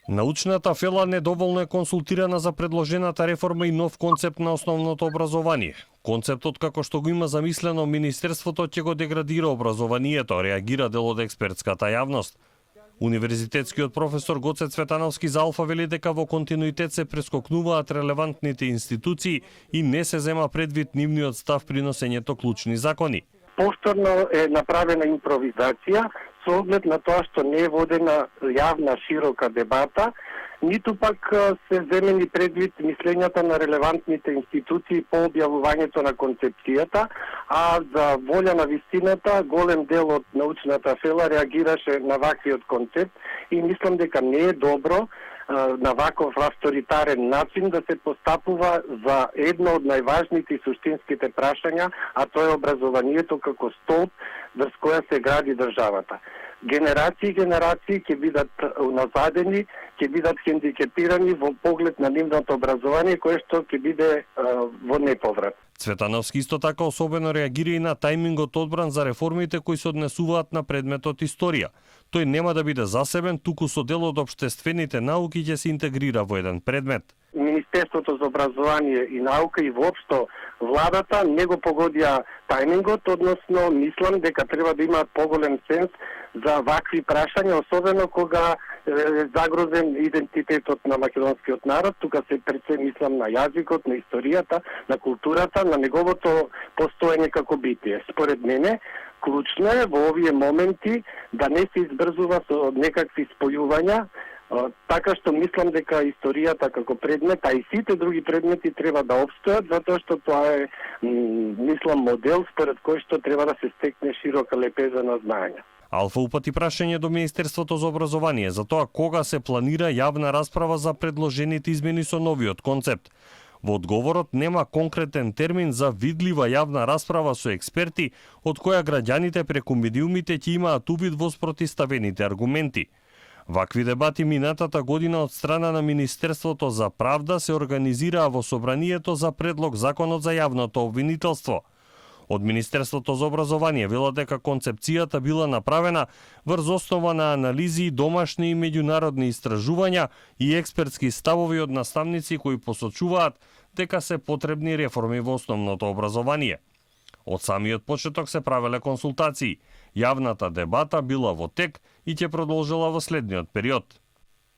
Научната фела недоволно е консултирана за предложената реформа и нов концепт на основното образование. Концептот како што го има замислено Министерството ќе го деградира образованието, реагира дел од експертската јавност. Универзитетскиот професор Гоце Цветановски за Алфа вели дека во континуитет се прескокнуваат релевантните институции и не се зема предвид нивниот став при носењето клучни закони. Повторно е направена импровизација со оглед на тоа што не е водена јавна широка дебата, ниту пак се земени предвид мислењата на релевантните институции по објавувањето на концепцијата, а за волја на вистината голем дел од научната фела реагираше на ваквиот концепт и мислам дека не е добро на ваков авторитарен начин да се постапува за едно од најважните и суштинските прашања, а тоа е образованието како столб врз која се гради државата. Генерации и генерации ќе бидат уназадени, ќе бидат хендикепирани во поглед на нивното образование, кое што ќе биде во неповрат. Цветановски исто така особено реагира и на тајмингот одбран за реформите кои се однесуваат на предметот историја. Тој нема да биде засебен, туку со дел од општествените науки ќе се интегрира во еден предмет. Министерството за образование и наука и воопшто владата не го погодија тајмингот, односно мислам дека треба да имаат поголем сенс за вакви прашања, особено кога е загрозен идентитетот на македонскиот народ. Тука се пред мислам на јазикот, на историјата, на културата, на неговото постоење како битие. Според мене, клучно е во овие моменти да не се избрзува со некакви спојувања, така што мислам дека историјата како предмет, а и сите други предмети треба да обстојат, затоа што тоа е, мислам, модел според кој што треба да се стекне широка лепеза на знаење. Алфа упати прашање до Министерството за образование за тоа кога се планира јавна расправа за предложените измени со новиот концепт. Во одговорот нема конкретен термин за видлива јавна расправа со експерти, од која граѓаните преку медиумите ќе имаат увид во спротиставените аргументи. Вакви дебати минатата година од страна на Министерството за правда се организираа во Собранието за предлог законот за јавното обвинителство. Од Министерството за образование велат дека концепцијата била направена врз основа на анализи, домашни и меѓународни истражувања и експертски ставови од наставници кои посочуваат дека се потребни реформи во основното образование. Од самиот почеток се правеле консултации. Јавната дебата била во тек и ќе продолжила во следниот период.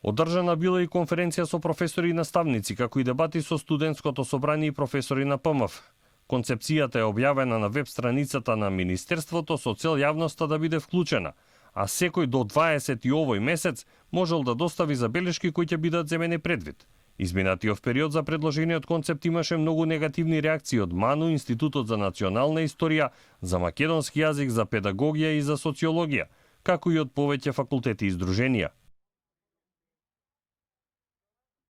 Одржана била и конференција со професори и наставници, како и дебати со студентското собрание и професори на ПМФ. Концепцијата е објавена на веб страницата на Министерството со цел јавноста да биде вклучена, а секој до 20 овој месец можел да достави забелешки кои ќе бидат земени предвид. Изминатиот период за предложениот концепт имаше многу негативни реакции од МАНУ, Институтот за национална историја, за македонски јазик, за педагогија и за социологија, како и од повеќе факултети и здруженија.